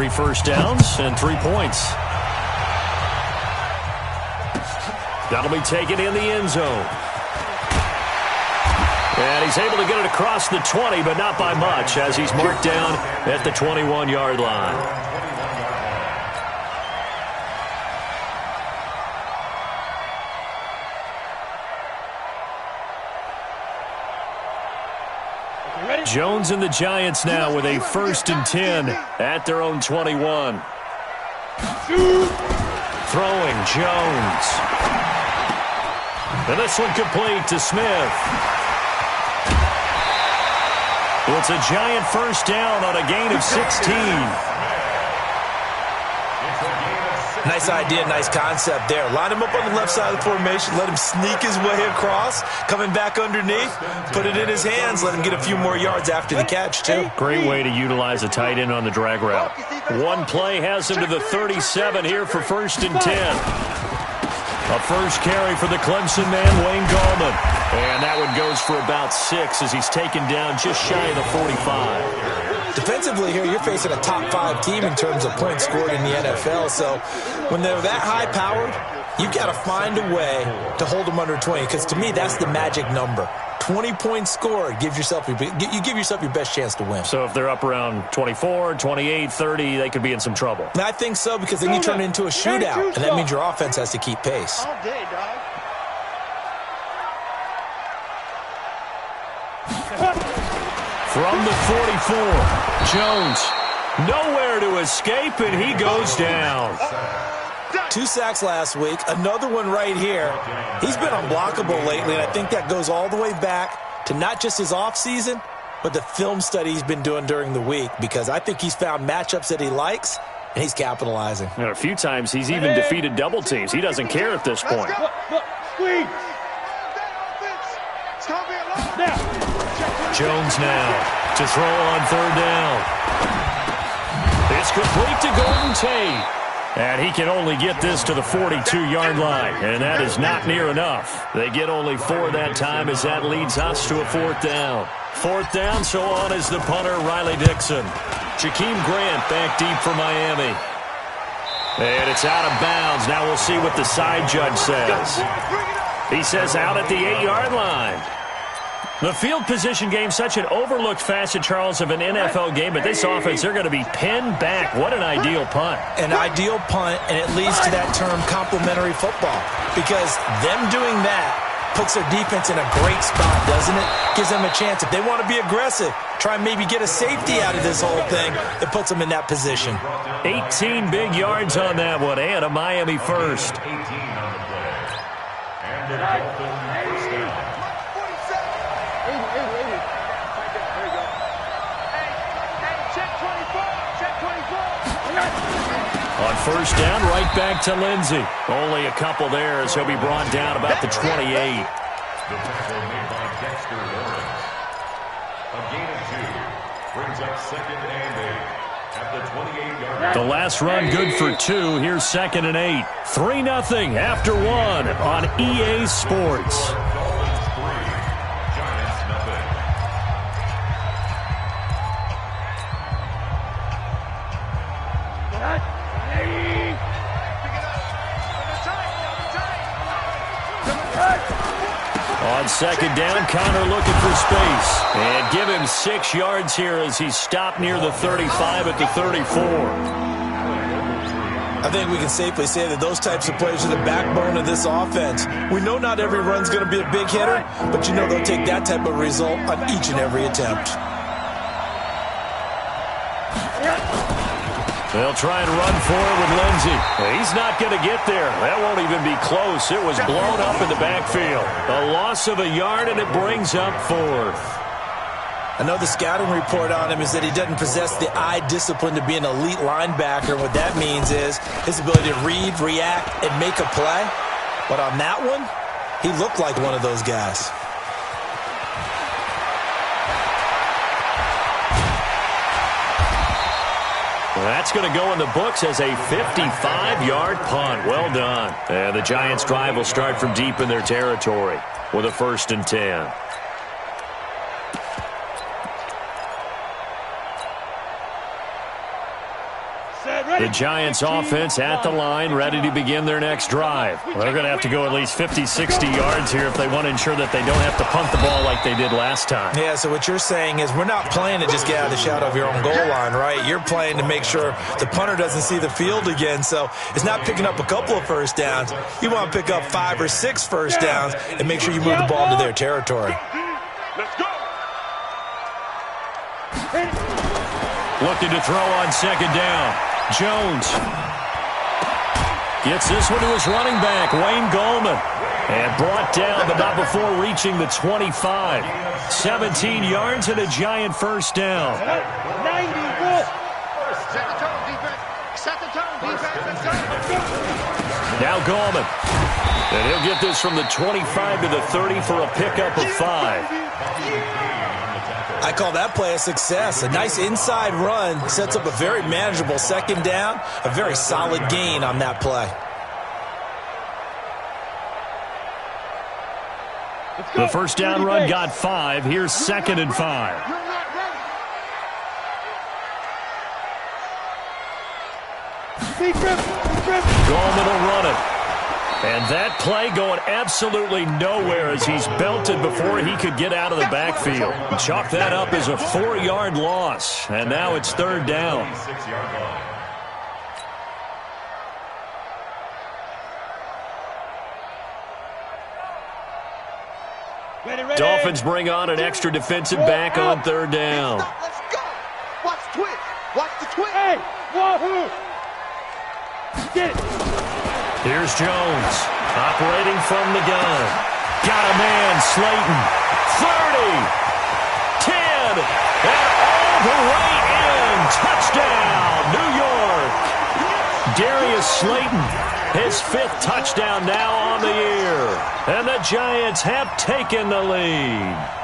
3 first downs and 3 points. That'll be taken in the end zone. And he's able to get it across the 20, but not by much, as he's marked down at the 21-yard line. Jones and the Giants now with a 1st and 10 at their own 21. Throwing Jones. And this one complete to Smith. It's a Giant 1st down on a gain of 16. Nice idea, nice concept there. Line him up on the left side of the formation, let him sneak his way across, coming back underneath, put it in his hands, let him get a few more yards after the catch, too. Great way to utilize a tight end on the drag route. One play has him to the 37 here for 1st and 10. A first carry for the Clemson man, Wayne Gallman. And that one goes for about 6 as he's taken down just shy of the 45. Defensively here, you're facing a top 5 team in terms of points scored in the NFL. So when they're that high-powered, you've got to find a way to hold them under 20. Because to me, that's the magic number. 20 points scored, you give yourself your best chance to win. So if they're up around 24, 28, 30, they could be in some trouble. I think so, because then you turn it into a shootout, and that means your offense has to keep pace. All day, dog. From the 44, Jones nowhere to escape, and he goes down. 2 sacks last week, another one right here. He's been unblockable lately, and I think that goes all the way back to not just his offseason, but the film study he's been doing during the week, because I think he's found matchups that he likes, and he's capitalizing. And a few times he's even defeated double teams. He doesn't care at this point. Look, squeeze. Jones now to throw on 3rd down. It's complete to Golden Tate. And he can only get this to the 42-yard line, and that is not near enough. They get only 4 that time as that leads us to a 4th down. 4th down, so on is the punter, Riley Dixon. Jakeem Grant back deep for Miami. And it's out of bounds. Now we'll see what the side judge says. He says out at the 8-yard line. The field position game, such an overlooked facet, Charles, of an NFL game, but this offense, they're going to be pinned back. What an ideal punt. An ideal punt, and it leads to that term complementary football, because them doing that puts their defense in a great spot, doesn't it? Gives them a chance. If they want to be aggressive, try and maybe get a safety out of this whole thing, it puts them in that position. 18 big yards on that one, and a Miami first. On 1st down, right back to Lindsey. Only a couple there as he'll be brought down about the 28. The tackle made by Dexter Lawrence. A gain of 2 brings up 2nd and 8 at the 28-yard line. The last run good for 2. Here's 2nd and 8. 3-0 after 1 on EA Sports. On 2nd down, Connor looking for space. And give him 6 yards here as he's stopped near the 35 at the 34. I think we can safely say that those types of plays are the backbone of this offense. We know not every run's going to be a big hitter, but you know they'll take that type of result on each and every attempt. They'll try and run for it with Lindsey. He's not going to get there. That won't even be close. It was blown up in the backfield. A loss of a yard, and it brings up 4th. I know the scouting report on him is that he doesn't possess the eye discipline to be an elite linebacker. What that means is his ability to read, react, and make a play. But on that one, he looked like one of those guys. That's going to go in the books as a 55-yard punt. Well done. And the Giants' drive will start from deep in their territory with a 1st and 10. The Giants offense at the line, ready to begin their next drive. They're going to have to go at least 50, 60 yards here if they want to ensure that they don't have to punt the ball like they did last time. Yeah, so what you're saying is we're not playing to just get out of the shadow of your own goal line, right? You're playing to make sure the punter doesn't see the field again. So it's not picking up a couple of first downs. You want to pick up 5 or 6 first downs and make sure you move the ball into their territory. Let's go. Looking to throw on second down. Jones gets this one to his running back, Wayne Gallman. And brought down, but not before reaching the 25. 17 yards and a Giant first down. 90. Set the tone, defense. Set the tone, defense. Now Gallman. And he'll get this from the 25 to the 30 for a pickup of 5. I call that play a success. A nice inside run sets up a very manageable second down, a very solid gain on that play. The first down run got 5. Here's 2nd and 5. Gallman will run it. And that play going absolutely nowhere as he's belted before he could get out of the backfield. Chalk that up as a 4-yard loss. And now it's 3rd down. Dolphins bring on an extra defensive back on 3rd down. Let's go. Watch the twitch. Watch the twitch. Hey, wahoo. Get it. Here's Jones, operating from the gun. Got a man, Slayton. 30, 10, and all the way in. Touchdown, New York. Darius Slayton, his 5th touchdown now on the year. And the Giants have taken the lead.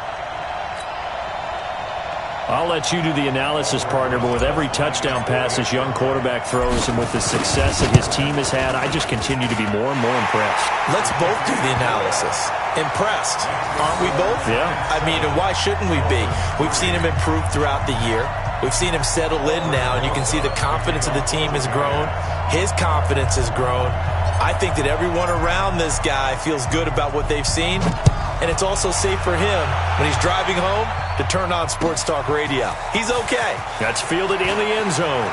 I'll let you do the analysis, partner, but with every touchdown pass this young quarterback throws and with the success that his team has had, I just continue to be more and more impressed. Let's both do the analysis. Impressed, aren't we both? Yeah. I mean, why shouldn't we be? We've seen him improve throughout the year. We've seen him settle in now, and you can see the confidence of the team has grown. His confidence has grown. I think that everyone around this guy feels good about what they've seen, and it's also safe for him when he's driving home to turn on Sports Talk Radio. He's okay. That's fielded in the end zone.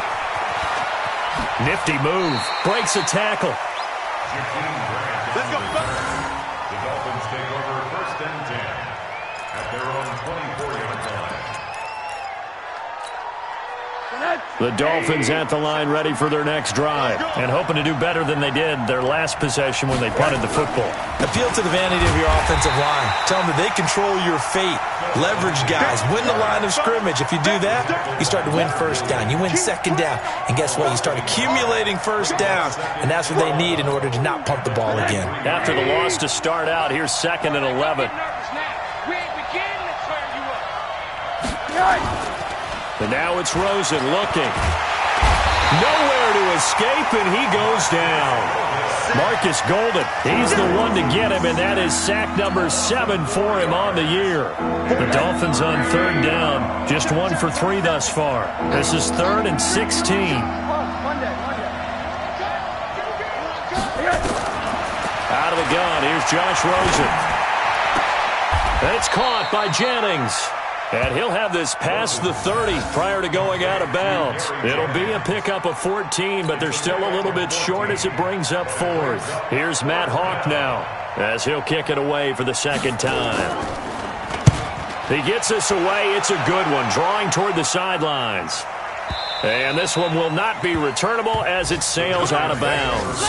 Nifty move. Breaks a tackle. Let's go. The Dolphins take over 1st and 10 at their own 24-yard line. The Dolphins at the line ready for their next drive and hoping to do better than they did their last possession when they punted the football. Appeal to the vanity of your offensive line. Tell them that they control your fate. Leverage guys. Win the line of scrimmage. If you do that, you start to win first down. You win second down. And guess what? You start accumulating first downs. And that's what they need in order to not punt the ball again. After the loss to start out, here's 2nd and 11. And now it's Rosen looking. Nowhere to escape, and he goes down. Marcus Golden, he's the one to get him, and that is sack number 7 for him on the year. The Dolphins on 3rd down, just 1 for 3 thus far. This is 3rd and 16. Out of the gun, here's Josh Rosen. It's caught by Jennings. And he'll have this past the 30 prior to going out of bounds. It'll be a pickup of 14, but they're still a little bit short as it brings up 4th. Here's Matt Hawk now as he'll kick it away for the 2nd time. He gets this away. It's a good one, drawing toward the sidelines. And this one will not be returnable as it sails out of bounds.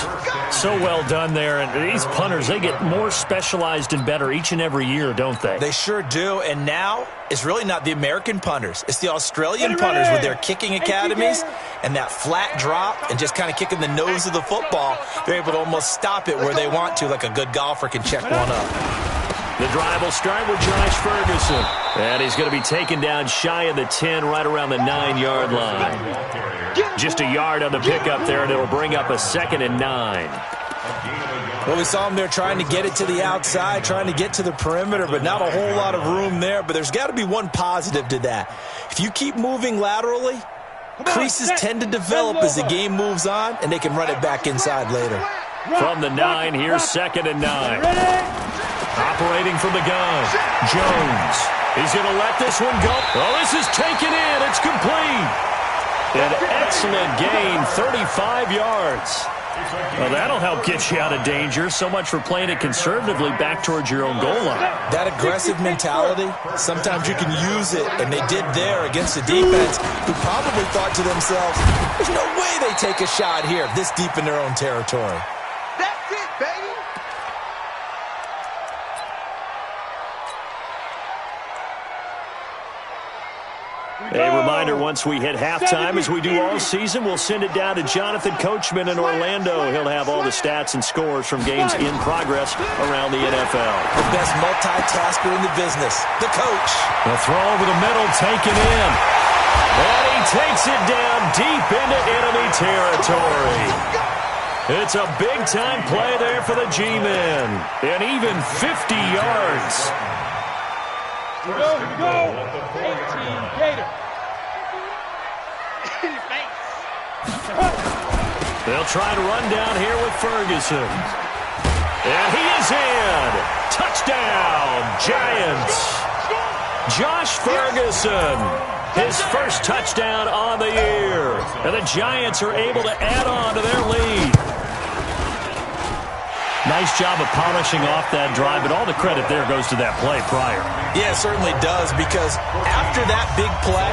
So well done there. And these punters, they get more specialized and better each and every year, don't they? They sure do. And now it's really not the American punters. It's the Australian punters with their kicking academies and that flat drop and just kind of kicking the nose of the football. They're able to almost stop it where they want to, like a good golfer can check one up. The drive will start with Josh Ferguson. And he's going to be taken down shy of the 10, right around the 9-yard line. Just a yard on the pickup there, and it'll bring up a 2nd and 9. Well, we saw him there trying to get it to the outside, trying to get to the perimeter, but not a whole lot of room there. But there's got to be one positive to that. If you keep moving laterally, Creases tend to develop as the game moves on, and they can run it back inside later. From the 9, here's 2nd and 9. Operating from the gun, Jones. He's going to let this one go. Oh, this is taken in. It's complete. An excellent gain, 35 yards. Well, that'll help get you out of danger. So much for playing it conservatively back towards your own goal line. That aggressive mentality, sometimes you can use it, and they did there against the defense, who probably thought to themselves, there's no way they take a shot here this deep in their own territory. That's it, baby. A reminder, once we hit halftime, as we do all season, we'll send it down to Jonathan Coachman in Orlando. He'll have all the stats and scores from games in progress around the NFL. The best multitasker in the business, the coach. The throw over the middle taken in. And he takes it down deep into enemy territory. It's a big-time play there for the G-men. And even 50 yards. Go. 18, Gator. They'll try to run down here with Ferguson. And he is in. Touchdown, Giants. Josh Ferguson, his first touchdown on the year. And the Giants are able to add on to their lead. Nice job of polishing off that drive, but all the credit there goes to that play prior. Yeah, it certainly does, because after that big play,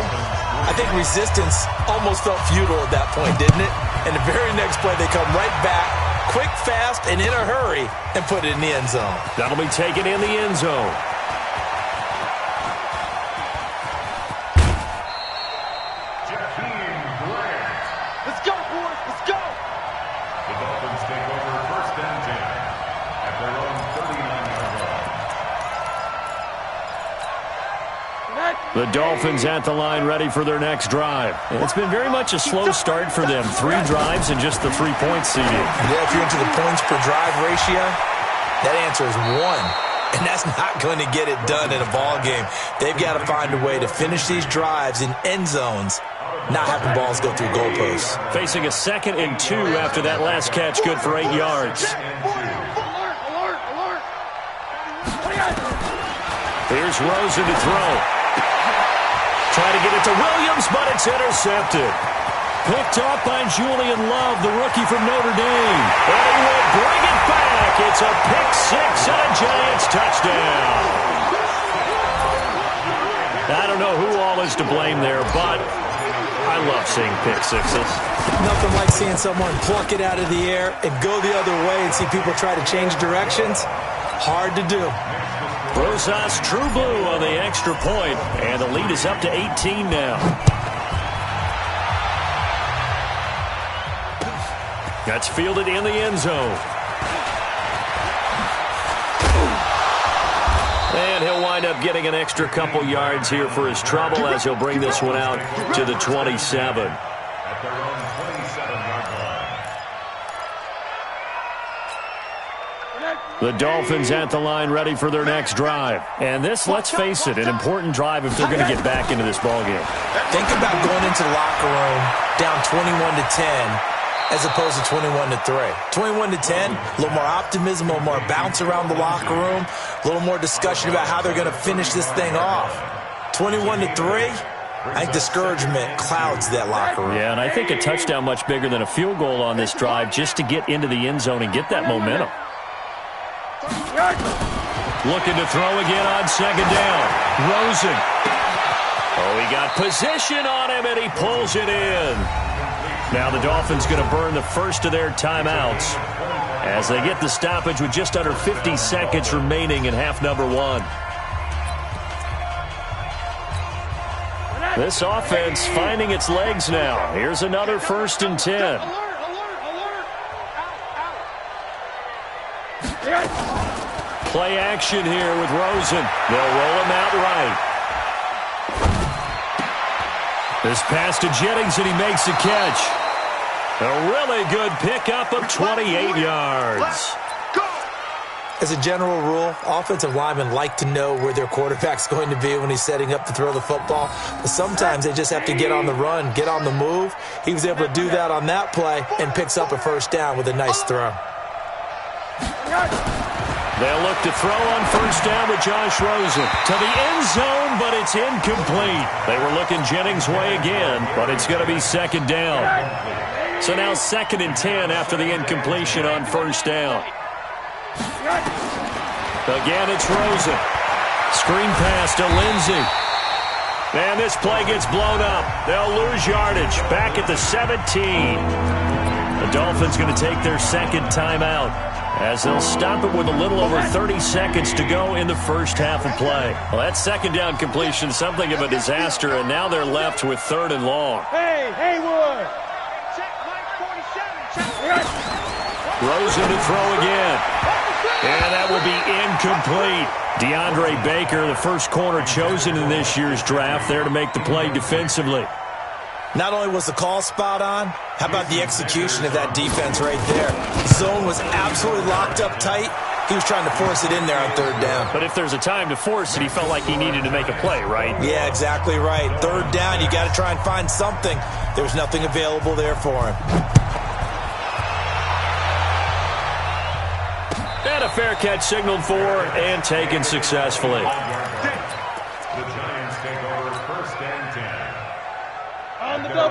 I think resistance almost felt futile at that point, didn't it? And the very next play, they come right back, quick, fast, and in a hurry, and put it in the end zone. That'll be taken in the end zone. Let's go, boys. Let's go. The Dolphins take over 1st and 10 at their own 39-yard line. The Dolphins at the line, ready for their next drive. It's been very much a slow start for them. 3 drives and just the 3 points seeded. Yeah, if you're into the points per drive ratio, that answer is 1. And that's not going to get it done in a ball game. They've got to find a way to finish these drives in end zones, not having balls go through goalposts. Facing a 2nd and 2 after that last catch, good for 8 yards. Alert. Here's Rosen to throw. Trying to get it to Williams, but it's intercepted. Picked off by Julian Love, the rookie from Notre Dame. And he will bring it back. It's a pick-6 and a Giants touchdown. I don't know who all is to blame there, but I love seeing pick-6s. Nothing like seeing someone pluck it out of the air and go the other way and see people try to change directions. Hard to do. Rosas True Blue on the extra point, and the lead is up to 18 now. That's fielded in the end zone. And he'll wind up getting an extra couple yards here for his trouble as he'll bring this one out to the 27. At their own 27-yard line. The Dolphins at the line, ready for their next drive. And this, let's face it, an important drive if they're going to get back into this ballgame. Think about going into the locker room down 21-10 as opposed to 21-3. 21-10, a little more optimism, a little more bounce around the locker room, a little more discussion about how they're going to finish this thing off. 21-3, I think discouragement clouds that locker room. Yeah, and I think a touchdown much bigger than a field goal on this drive just to get into the end zone and get that momentum. Looking to throw again on 2nd down. Rosen. Oh, he got position on him, and he pulls it in. Now the Dolphins going to burn the first of their timeouts as they get the stoppage with just under 50 seconds remaining in half number 1. This offense finding its legs now. Here's another 1st and 10. Play action here with Rosen. They'll roll him out right. This pass to Jennings, and he makes the catch. A really good pickup of 28 yards. As a general rule, offensive linemen like to know where their quarterback's going to be when he's setting up to throw the football. But sometimes they just have to get on the run, get on the move. He was able to do that on that play and picks up a first down with a nice throw. They'll look to throw on first down with Josh Rosen. To the end zone, but it's incomplete. They were looking Jennings' way again, but it's going to be second down. So now 2nd and 10 after the incompletion on first down. Again, it's Rosen. Screen pass to Lindsey. And this play gets blown up. They'll lose yardage back at the 17. The Dolphins going to take their second timeout, as they'll stop it with a little over 30 seconds to go in the first half of play. Well, that second down completion, something of a disaster, and now they're left with 3rd and long. Hey, Haywood! Check Mike 47. Check. Rosen to throw again. And that will be incomplete. DeAndre Baker, the first corner chosen in this year's draft, there to make the play defensively. Not only was the call spot on, how about the execution of that defense right there? Zone was absolutely locked up tight. He was trying to force it in there on 3rd down. But if there's a time to force it, he felt like he needed to make a play, right? Yeah, exactly right. 3rd down, you got to try and find something. There's nothing available there for him. And a fair catch signaled for and taken successfully. The Giants take over 1st and 10.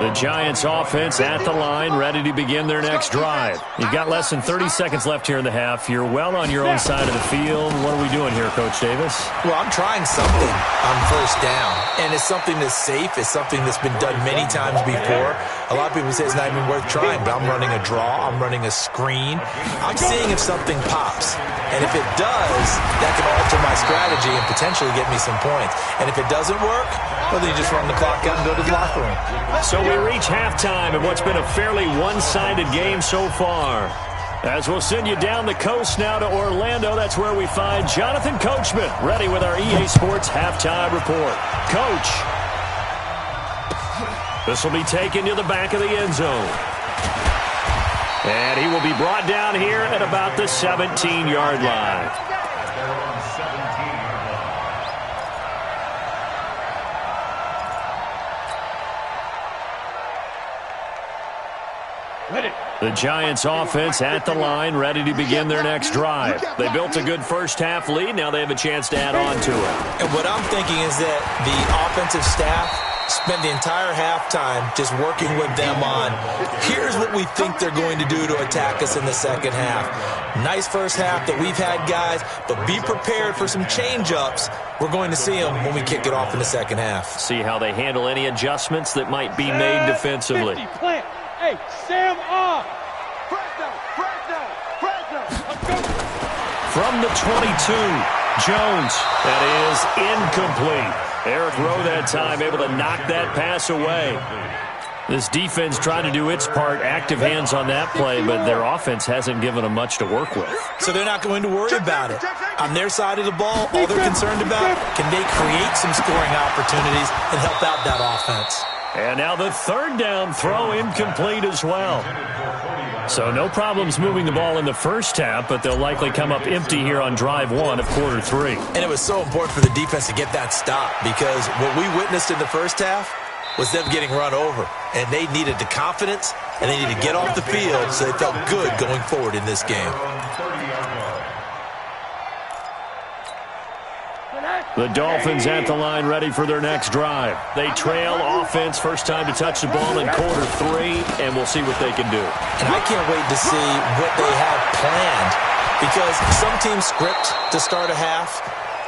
The Giants offense at the line, ready to begin their next drive. You've got less than 30 seconds left here in the half. You're well on your own side of the field. What are we doing here, Coach Davis? Well, I'm trying something on first down, and it's something that's safe. It's something that's been done many times before. A lot of people say it's not even worth trying, but I'm running a draw. I'm running a screen. I'm seeing if something pops, and if it does, that can alter my strategy and potentially get me some points. And if it doesn't work, well, then you just run the clock out and go to the locker room. So we reach halftime in what's been a fairly one-sided game so far. As we'll send you down the coast now to Orlando, that's where we find Jonathan Coachman, ready with our EA Sports Halftime Report. Coach, this will be taken to the back of the end zone. And he will be brought down here at about the 17-yard line. The Giants offense at the line, ready to begin their next drive. They built a good first half lead. Now they have a chance to add on to it. And what I'm thinking is that the offensive staff spent the entire halftime just working with them on, here's what we think they're going to do to attack us in the second half. Nice first half that we've had, guys, but be prepared for some change-ups. We're going to see them when we kick it off in the second half. See how they handle any adjustments that might be made defensively. 50, plant. Hey, Sam off. From the 22, Jones. That is incomplete. Eric Rowe that time able to knock that pass away. This defense trying to do its part, active hands on that play, but their offense hasn't given them much to work with. So they're not going to worry about it. On their side of the ball, all they're concerned about, can they create some scoring opportunities and help out that offense? And now the 3rd down throw incomplete as well. So no problems moving the ball in the first half, but they'll likely come up empty here on drive 1 of quarter 3. And it was so important for the defense to get that stop, because what we witnessed in the first half was them getting run over. And they needed the confidence, and they needed to get off the field so they felt good going forward in this game. The Dolphins at the line, ready for their next drive. They trail offense, first time to touch the ball in quarter 3, and we'll see what they can do. And I can't wait to see what they have planned, because some teams script to start a half.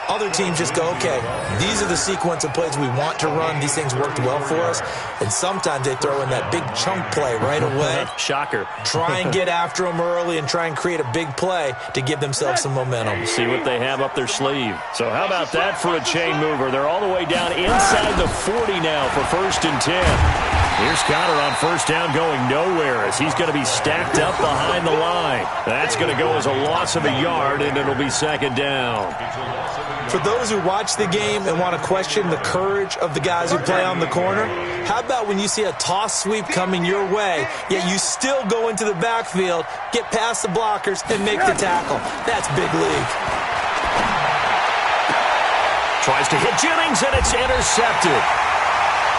Other teams just go, okay, these are the sequence of plays we want to run. These things worked well for us. And sometimes they throw in that big chunk play right away. Shocker. Try and get after them early and try and create a big play to give themselves some momentum. See what they have up their sleeve. So how about that for a chain mover? They're all the way down inside the 40 now for 1st and 10. Here's Connor on first down going nowhere as he's going to be stacked up behind the line. That's going to go as a loss of a yard, and it'll be second down. For those who watch the game and want to question the courage of the guys who play on the corner, how about when you see a toss sweep coming your way, yet you still go into the backfield, get past the blockers, and make the tackle? That's big league. Tries to hit Jennings, and it's intercepted.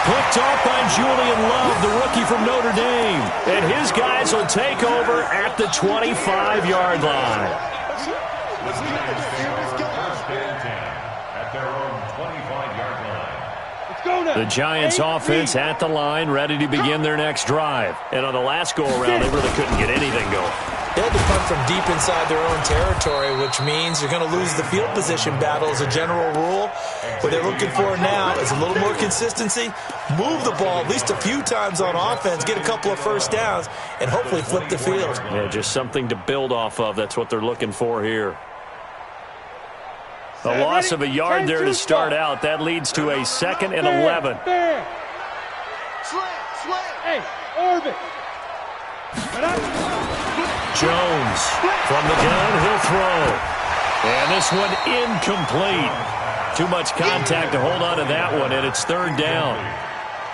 Picked off by Julian Love, the rookie from Notre Dame. And his guys will take over at the 25-yard line. The Giants offense at the line, ready to begin their next drive. And on the last go-around, they really couldn't get anything going. They had to punt from deep inside their own territory, which means you're going to lose the field position battle as a general rule. What they're looking for now is a little more consistency, move the ball at least a few times on offense, get a couple of first downs, and hopefully flip the field. Yeah, just something to build off of. That's what they're looking for here. A loss of a yard there to start out. That leads to a 2nd and 11. Hey, Orbit. Jones from the gun, he'll throw. And this one incomplete. Too much contact to hold on to that one, and it's 3rd down.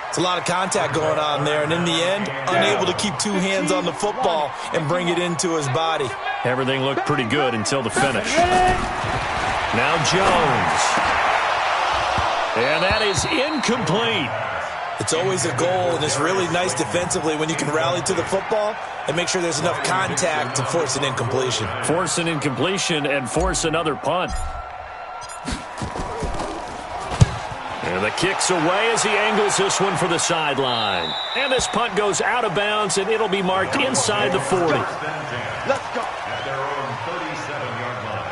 It's a lot of contact going on there, and in the end, unable to keep two hands on the football and bring it into his body. Everything looked pretty good until the finish. Now Jones. And that is incomplete. It's always a goal, and it's really nice defensively when you can rally to the football and make sure there's enough contact to force an incompletion. Force an incompletion and force another punt. And the kick's away as he angles this one for the sideline. And this punt goes out of bounds, and it'll be marked inside the 40. Let's go. At their own 37-yard line.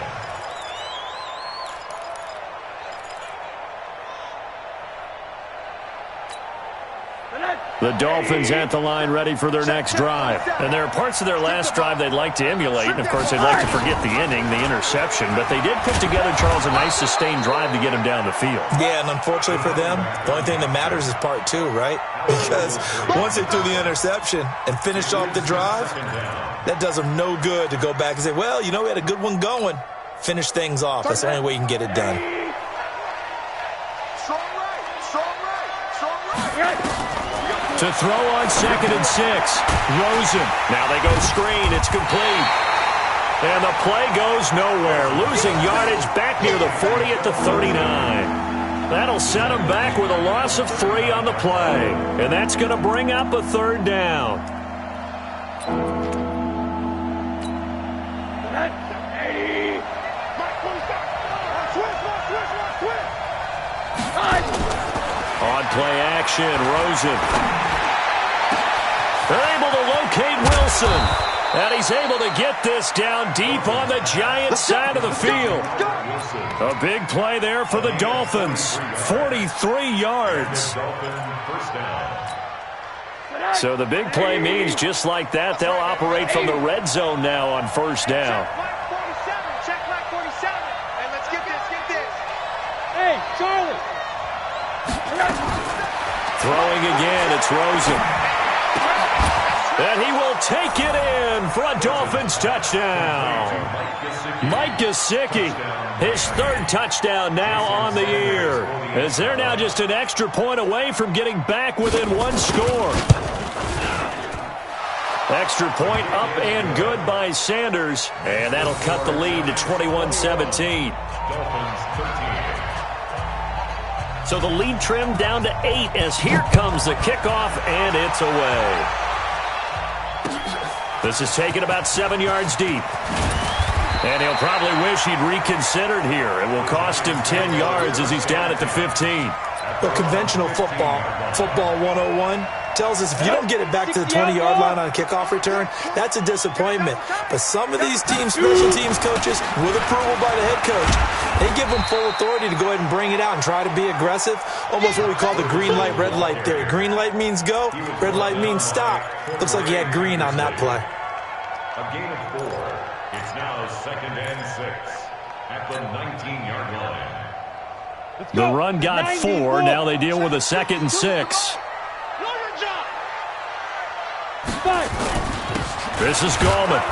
The Dolphins at the line ready for their next drive. And there are parts of their last drive they'd like to emulate. And, of course, they'd like to forget the inning, the interception. But they did put together, Charles, a nice sustained drive to get him down the field. Yeah, and unfortunately for them, the only thing that matters is part 2, right? Because once they threw the interception and finished off the drive, that does them no good to go back and say, well, you know, we had a good one going. Finish things off. That's the only way you can get it done. To throw on 2nd and 6. Rosen. Now they go screen. It's complete. And the play goes nowhere. Losing yardage back near the 40 at the 39. That'll set them back with a loss of 3 on the play. And that's going to bring up a 3rd down. On play action, Rosen. They're able to locate Wilson. And he's able to get this down deep on the Giants' side of the field. A big play there for the Dolphins. 43 yards. So the big play means just like that, they'll operate from the red zone now on 1st down. Check Mike 47. Hey, let's get this. Hey, Charlie. Throwing again, it's Rosen. And he will take it in for a Dolphins touchdown. Mike Gesicki, his 3rd touchdown now on the year. As they're now just an extra point away from getting back within 1 score. Extra point up and good by Sanders. And that'll cut the lead to 21-17. So the lead trimmed down to 8 as here comes the kickoff, and it's away. This is taken about 7 yards deep. And he'll probably wish he'd reconsidered here. It will cost him 10 yards as he's down at the 15. But conventional football 101, tells us if you don't get it back to the 20-yard line on a kickoff return, that's a disappointment. But some of these teams, special teams coaches, with approval by the head coach, they give them full authority to go ahead and bring it out and try to be aggressive. Almost what we call the green light, red light theory. Green light means go, red light means stop. Looks like he had green on that play. A gain of 4. It's now 2nd and 6 at the 19-yard line. The run got 4. Now they deal with a 2nd and 6. Know your job. 5. This is Gallman.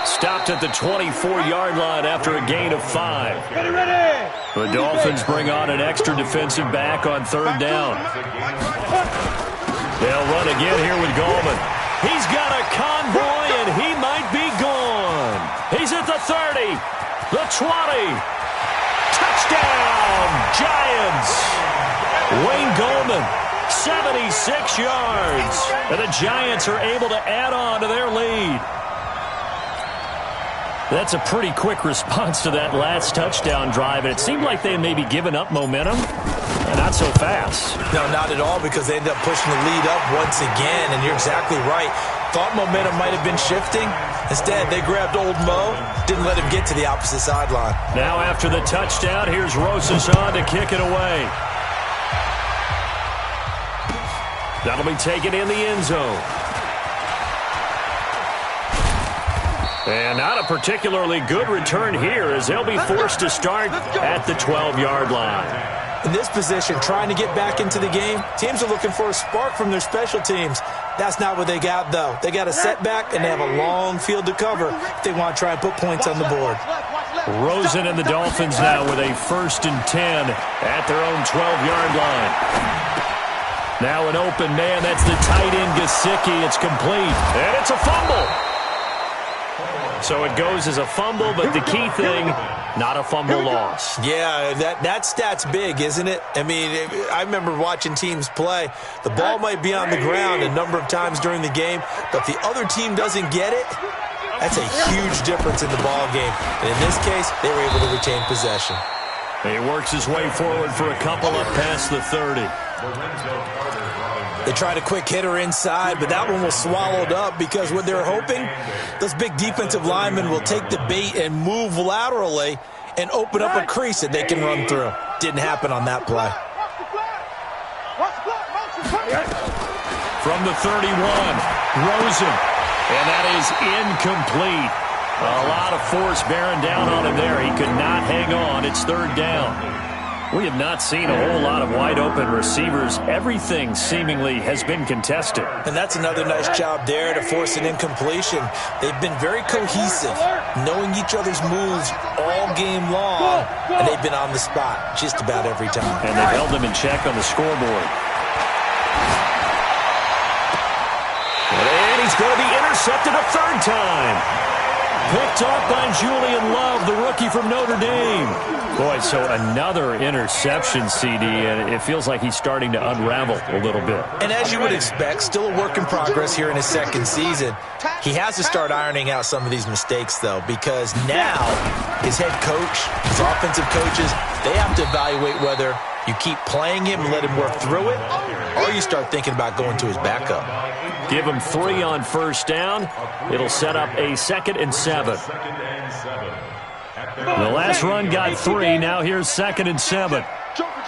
Stopped at the 24-yard line after a gain of 5. The Dolphins bring on an extra defensive back on third down. They'll run again here with Gallman. He's got a convoy, and he might be gone. He's at the 30, the 20. Touchdown, Giants. Wayne Gallman, 76 yards. And the Giants are able to add on to their lead. That's a pretty quick response to that last touchdown drive, and it seemed like they had maybe given up momentum. Not so fast. No, not at all, because they ended up pushing the lead up once again, and you're exactly right. Thought momentum might have been shifting. Instead, they grabbed old Mo, didn't let him get to the opposite sideline. Now after the touchdown, here's Rosas on to kick it away. That'll be taken in the end zone. And not a particularly good return here, as they'll be forced to start at the 12-yard line. In this position, trying to get back into the game, teams are looking for a spark from their special teams. That's not what they got, though. They got a setback, and they have a long field to cover if they want to try and put points on the board. Rosen and the Dolphins now with a 1st and 10 at their own 12-yard line. Now an open man. That's the tight end, Gesicki. It's complete, and it's a fumble. So it goes as a fumble, but the key thing, not a fumble loss. Yeah, that stat's big, isn't it? I mean, I remember watching teams play. The ball might be on the ground a number of times during the game, but if the other team doesn't get it, that's a huge difference in the ball game. And in this case, they were able to retain possession. He works his way forward for a couple up past the 30. They tried a quick hitter inside, but that one was swallowed up because what they're hoping, those big defensive linemen will take the bait and move laterally and open up a crease that they can run through. Didn't happen on that play. From the 31, Rosen, and that is incomplete. A lot of force bearing down on him there. He could not hang on. It's third down. We have not seen a whole lot of wide-open receivers. Everything seemingly has been contested. And that's another nice job there to force an incompletion. They've been very cohesive, knowing each other's moves all game long, and they've been on the spot just about every time. And they've held them in check on the scoreboard. And he's going to be intercepted a third time. Picked up by Julian Love, the rookie from Notre Dame. Boy, so another interception, CD, and it feels like he's starting to unravel a little bit. And as you would expect, still a work in progress here in his second season. He has to start ironing out some of these mistakes, though, because now his head coach, his offensive coaches, they have to evaluate whether you keep playing him and let him work through it, or you start thinking about going to his backup. Give him 3 on first down. It'll set up a 2nd and 7. The last run got 3. Now here's 2nd and 7. Joker.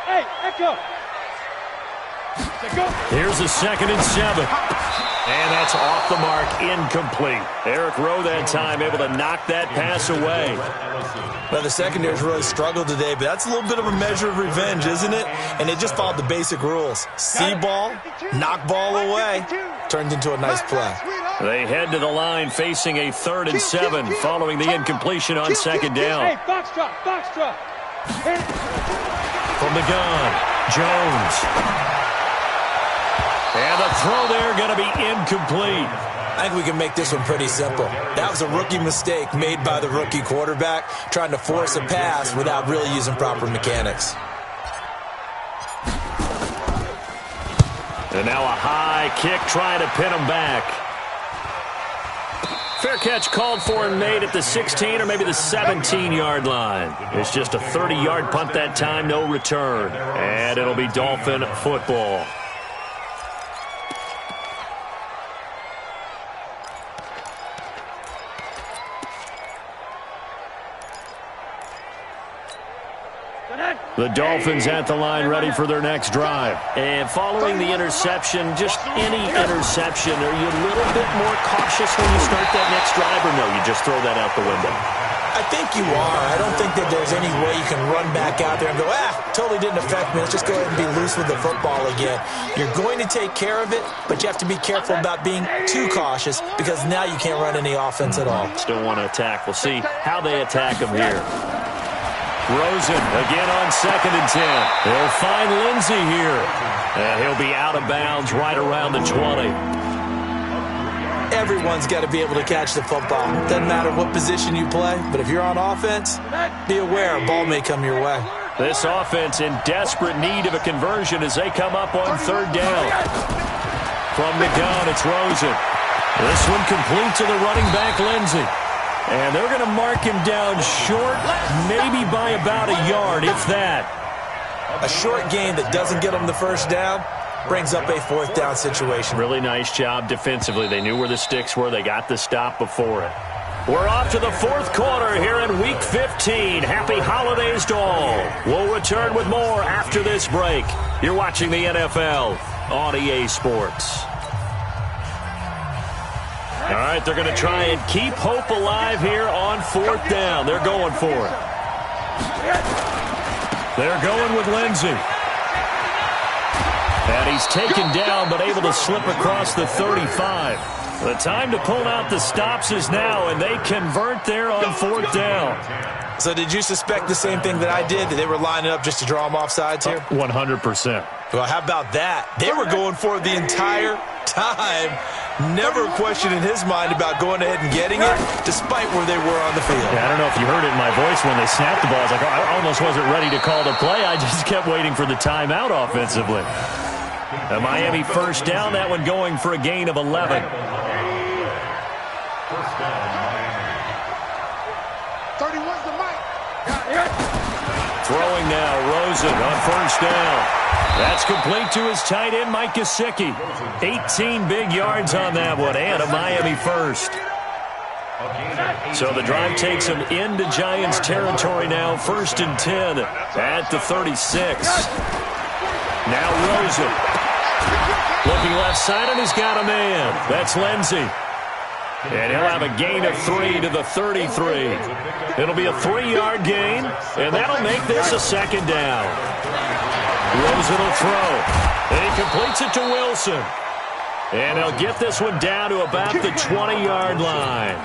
Hey, Echo. Here's a 2nd and 7. And that's off the mark, incomplete. Eric Rowe that time able to knock that pass away. Well, the secondary's really struggled today, but that's a little bit of a measure of revenge, isn't it? And they just followed the basic rules. See ball, knock ball away, turned into a nice play. They head to the line facing a 3rd and 7 following the incompletion on 2nd down. Hey, box drop. From the gun, Jones. And the throw there going to be incomplete. I think we can make this one pretty simple. That was a rookie mistake made by the rookie quarterback, trying to force a pass without really using proper mechanics. And now a high kick trying to pin him back. Fair catch called for and made at the 16 or maybe the 17-yard line. It's just a 30-yard punt that time, no return. And it'll be Dolphin football. The Dolphins at the line ready for their next drive. And following the interception, just any interception, are you a little bit more cautious when you start that next drive, or no, you just throw that out the window? I think you are. I don't think that there's any way you can run back out there and go, totally didn't affect me. Let's just go ahead and be loose with the football again. You're going to take care of it, but you have to be careful about being too cautious because now you can't run any offense at all. Still want to attack. We'll see how they attack him here. Rosen again on 2nd and 10. He'll find Lindsey here. And he'll be out of bounds right around the 20. Everyone's got to be able to catch the football. Doesn't matter what position you play, but if you're on offense, be aware a ball may come your way. This offense in desperate need of a conversion as they come up on 3rd down. From the gun, it's Rosen. This one complete to the running back, Lindsey. And they're going to mark him down short, maybe by about a yard, if that. A short gain that doesn't get them the first down brings up a 4th down situation. Really nice job defensively. They knew where the sticks were. They got the stop before it. We're off to the 4th quarter here in Week 15. Happy holidays to all. We'll return with more after this break. You're watching the NFL on EA Sports. All right, they're going to try and keep hope alive here on 4th down. They're going for it. They're going with Lindsey. And he's taken down but able to slip across the 35. The time to pull out the stops is now, and they convert there on 4th down. So did you suspect the same thing that I did, that they were lining up just to draw them off sides here? 100%. Well, how about that? They were going for it the entire time. Never a question in his mind about going ahead and getting it, despite where they were on the field. Yeah, I don't know if you heard it in my voice when they snapped the ball. I was like, I almost wasn't ready to call the play. I just kept waiting for the timeout offensively. A Miami 1st down, that one going for a gain of 11. Throwing now, Rosen on 1st down. That's complete to his tight end, Mike Gesicki. 18 big yards on that one, and a Miami 1st. So the drive takes him into Giants territory now, 1st and 10 at the 36. Now Rosen. Looking left side, and he's got a man. That's Lindsey. And he'll have a gain of 3 to the 33. It'll be a 3-yard gain, and that'll make this a 2nd down. Rosen will throw. And he completes it to Wilson. And he'll get this one down to about the 20-yard line.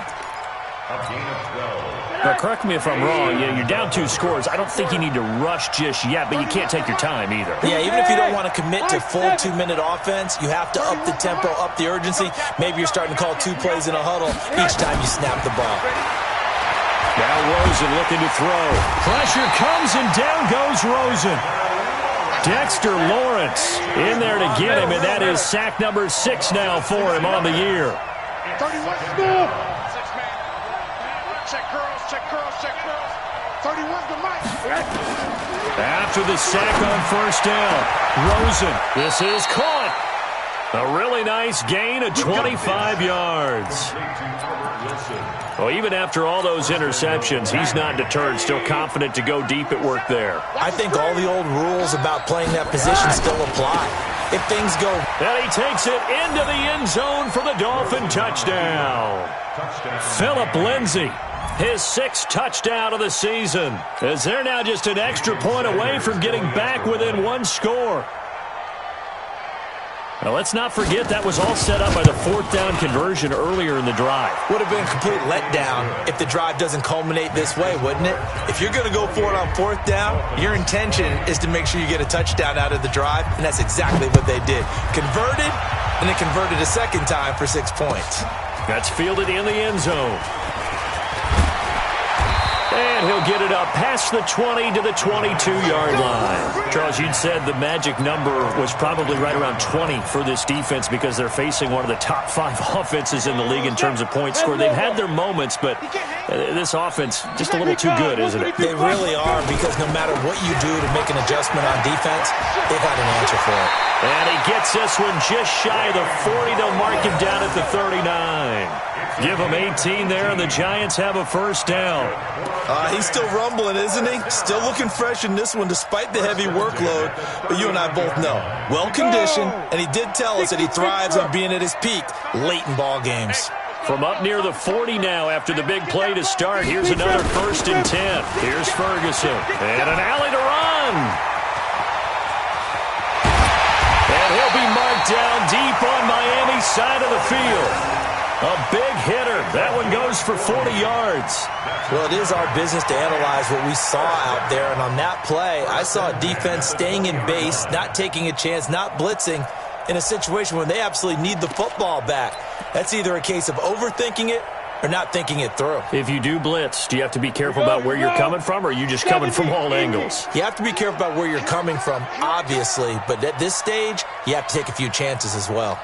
Now, correct me if I'm wrong. Yeah, you're down 2 scores. I don't think you need to rush just yet, but you can't take your time either. Yeah, even if you don't want to commit to full 2-minute offense, you have to up the tempo, up the urgency. Maybe you're starting to call 2 plays in a huddle each time you snap the ball. Now Rosen looking to throw. Pressure comes, and down goes Rosen. Dexter Lawrence in there to get him, and that is sack number 6 now for him on the year. 31 school. Check curls, check curls, check curls. 31's the mic. After the sack on 1st down, Rosen, this is caught. A really nice gain of 25 yards. Well, even after all those interceptions, he's not deterred, still confident to go deep at work there. I think all the old rules about playing that position still apply. If things go... And he takes it into the end zone for the Dolphin touchdown. Philip Lindsey, his 6th touchdown of the season, as they're now just an extra point away from getting back within 1 score. Now, let's not forget that was all set up by the 4th down conversion earlier in the drive. Would have been a complete letdown if the drive doesn't culminate this way, wouldn't it? If you're going to go for it on 4th down, your intention is to make sure you get a touchdown out of the drive, and that's exactly what they did. Converted, and then converted a 2nd time for 6 points. That's fielded in the end zone. And he'll get it up past the 20 to the 22-yard line. Charles, you'd said the magic number was probably right around 20 for this defense because they're facing one of the top 5 offenses in the league in terms of points scored. They've had their moments, but this offense just a little too good, isn't it? They really are, because no matter what you do to make an adjustment on defense, they've got an answer for it. And he gets this one just shy of the 40. They'll mark him down at the 39. Give him 18 there, and the Giants have a 1st down. He's still rumbling, isn't he? Still looking fresh in this one despite the heavy workload. But you and I both know, well-conditioned, and he did tell us that he thrives on being at his peak late in ball games. From up near the 40 now after the big play to start. Here's another 1st and 10. Here's Ferguson. And an alley to run. And he'll be marked down deep on Miami's side of the field. A big hitter. That one goes for 40 yards. Well, it is our business to analyze what we saw out there. And on that play, I saw a defense staying in base, not taking a chance, not blitzing in a situation when they absolutely need the football back. That's either a case of overthinking it or not thinking it through. If you do blitz, do you have to be careful about where you're coming from, or are you just coming from all angles? You have to be careful about where you're coming from, obviously. But at this stage, you have to take a few chances as well.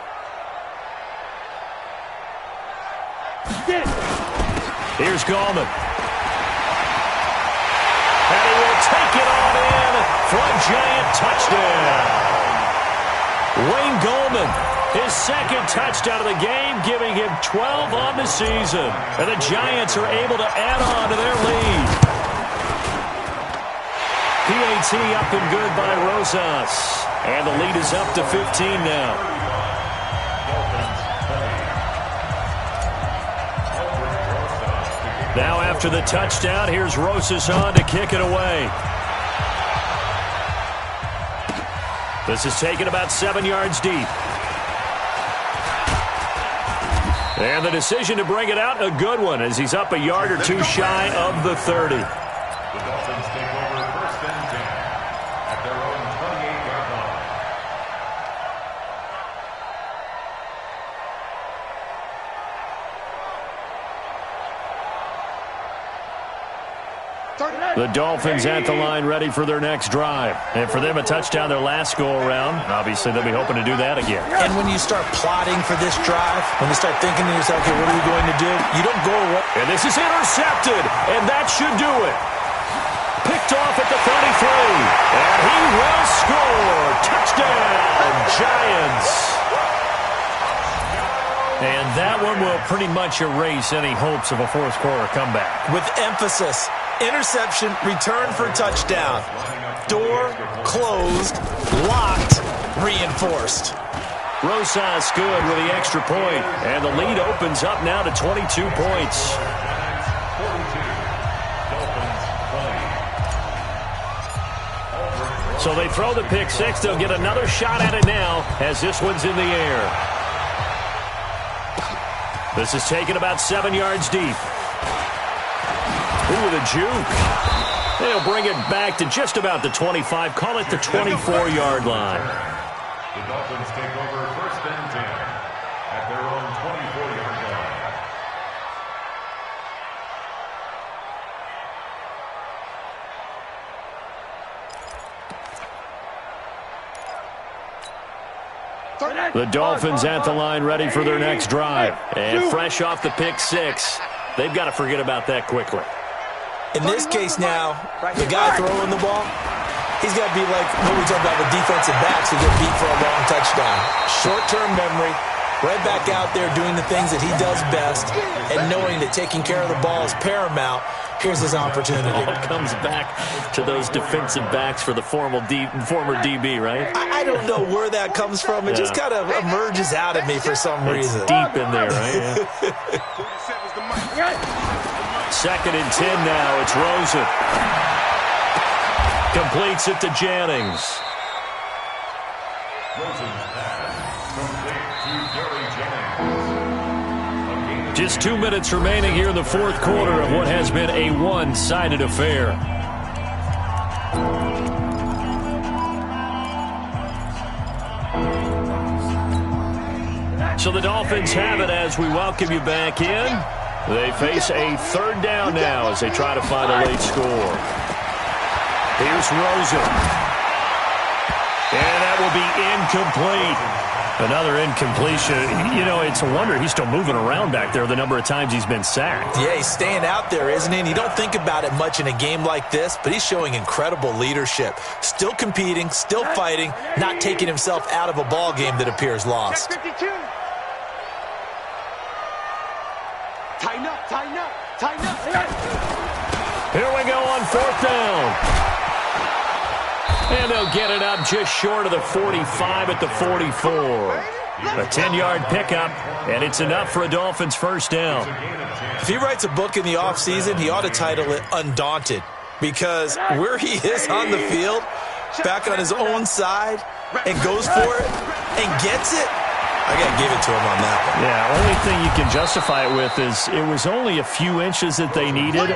Here's Gallman. And he will take it on in for a Giant touchdown. Wayne Gallman, his 2nd touchdown of the game, giving him 12 on the season. And the Giants are able to add on to their lead. PAT up and good by Rosas. And the lead is up to 15 now. Now after the touchdown, here's Rosas on to kick it away. This is taken about 7 yards deep. And the decision to bring it out, a good one, as he's up a yard or two shy of the 30. The Dolphins take over 1st and 10 at their own 28-yard line. The Dolphins at the line ready for their next drive. And for them, a touchdown their last go-around. Obviously, they'll be hoping to do that again. And when you start plotting for this drive, when you start thinking to yourself, okay, what are we going to do? You don't go away. And this is intercepted, and that should do it. Picked off at the 33, and he will score. Touchdown, Giants. And that one will pretty much erase any hopes of a fourth-quarter comeback. With emphasis. Interception, return for touchdown. Door closed, locked, reinforced. Rosas good with the extra point, and the lead opens up now to 22 points. So they throw the pick six. They'll get another shot at it now as this one's in the air. This is taken about 7 yards deep. Ooh, with a juke. They'll bring it back to just about the 25. Call it the 24-yard line. The Dolphins take over 1st and 10 at their own 24-yard line. The Dolphins at the line ready for their next drive. And fresh off the pick six, they've got to forget about that quickly. In this case now, the guy throwing the ball, he's got to be like what we talk about with defensive backs who get beat for a long touchdown. Short-term memory, right back out there doing the things that he does best, and knowing that taking care of the ball is paramount. Here's his opportunity. It all comes back to those defensive backs for the former DB, right? I don't know where that comes from. It just kind of emerges out of me for some reason. It's deep in there, right? Yeah. 2nd and 10 now. It's Rosen. Completes it to Jennings. Rosen's pass complete to Gary Jennings. Just 2 minutes remaining here in the fourth quarter of what has been a one-sided affair. So the Dolphins have it as we welcome you back in. They face a 3rd down now as they try to find a late score. Here's Rosen. And that will be incomplete. Another incompletion. You know, it's a wonder he's still moving around back there the number of times he's been sacked. Yeah, he's staying out there, isn't he? And you don't think about it much in a game like this, but he's showing incredible leadership. Still competing, still fighting, not taking himself out of a ball game that appears lost. 52. Tighten up, tighten up, tighten up. Here we go on 4th down. And they'll get it up just short of the 45 at the 44. A 10-yard pickup, and it's enough for a Dolphins first down. If he writes a book in the offseason, he ought to title it Undaunted, because where he is on the field, back on his own side, and goes for it and gets it, I got to give it to him on that one. Yeah, only thing you can justify it with is it was only a few inches that they needed.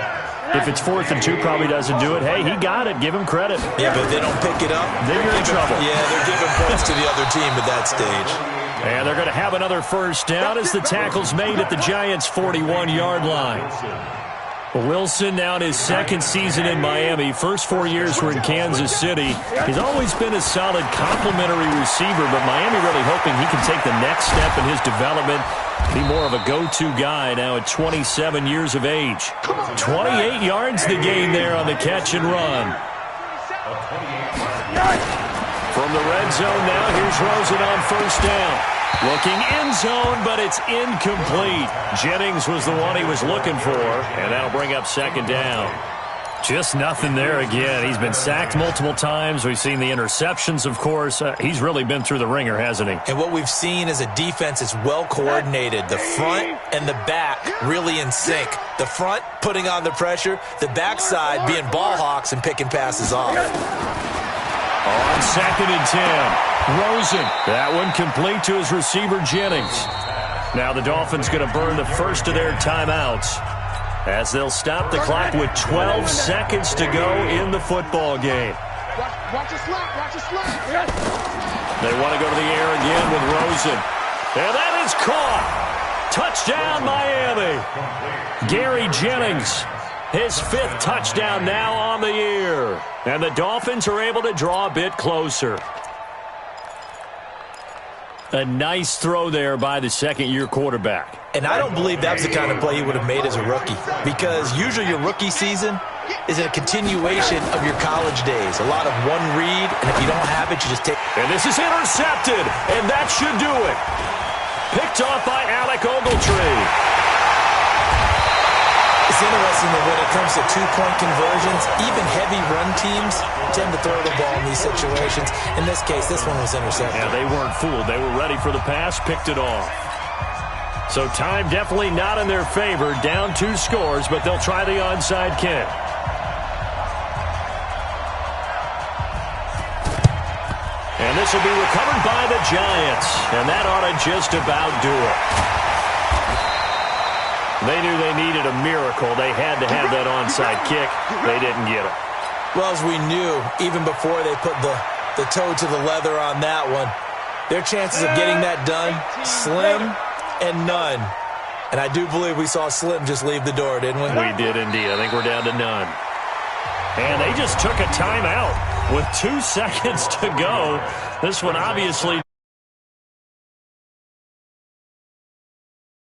If it's 4th and 2, probably doesn't do it. Hey, he got it. Give him credit. Yeah, but they don't pick it up. Then you're in trouble. Yeah, they're giving points to the other team at that stage. And they're going to have another first down as the tackle's made at the Giants' 41-yard line. Wilson now in his second season in Miami. First 4 years were in Kansas City. He's always been a solid complementary receiver, but Miami really hoping he can take the next step in his development, be more of a go-to guy now at 27 years of age. 28 yards the gain there on the catch and run. From the red zone now, here's Rosen on first down. Looking end zone, but it's incomplete. Jennings was the one he was looking for, and that'll bring up second down. Just nothing there again. He's been sacked multiple times. We've seen the interceptions, of course. He's really been through the ringer, hasn't he? And what we've seen is a defense that's well coordinated. The front and the back really in sync. The front putting on the pressure, the backside being ball hawks and picking passes off. On second and 10. Rosen. That one complete to his receiver, Jennings. Now the Dolphins going to burn the first of their timeouts as they'll stop the clock with 12 seconds to go in the football game. Watch a slap, watch a slap. They want to go to the air again with Rosen. And that is caught. Touchdown, Miami. Gary Jennings, his 5th touchdown now on the year. And the Dolphins are able to draw a bit closer. A nice throw there by the second-year quarterback. And I don't believe that was the kind of play he would have made as a rookie, because usually your rookie season is a continuation of your college days. A lot of one read, and if you don't have it, you just take. And this is intercepted, and that should do it. Picked off by Alec Ogletree. It's interesting that when it comes to two-point conversions, even heavy run teams tend to throw the ball in these situations. In this case, this one was intercepted. Yeah, they weren't fooled. They were ready for the pass, picked it off. So time definitely not in their favor. Down 2 scores, but they'll try the onside kick. And this will be recovered by the Giants. And that ought to just about do it. They knew they needed a miracle. They had to have that onside kick. They didn't get it. Well, as we knew, even before they put the toe to the leather on that one, their chances of getting that done, slim and none. And I do believe we saw Slim just leave the door, didn't we? We did indeed. I think we're down to none. And they just took a timeout with 2 seconds to go. This one obviously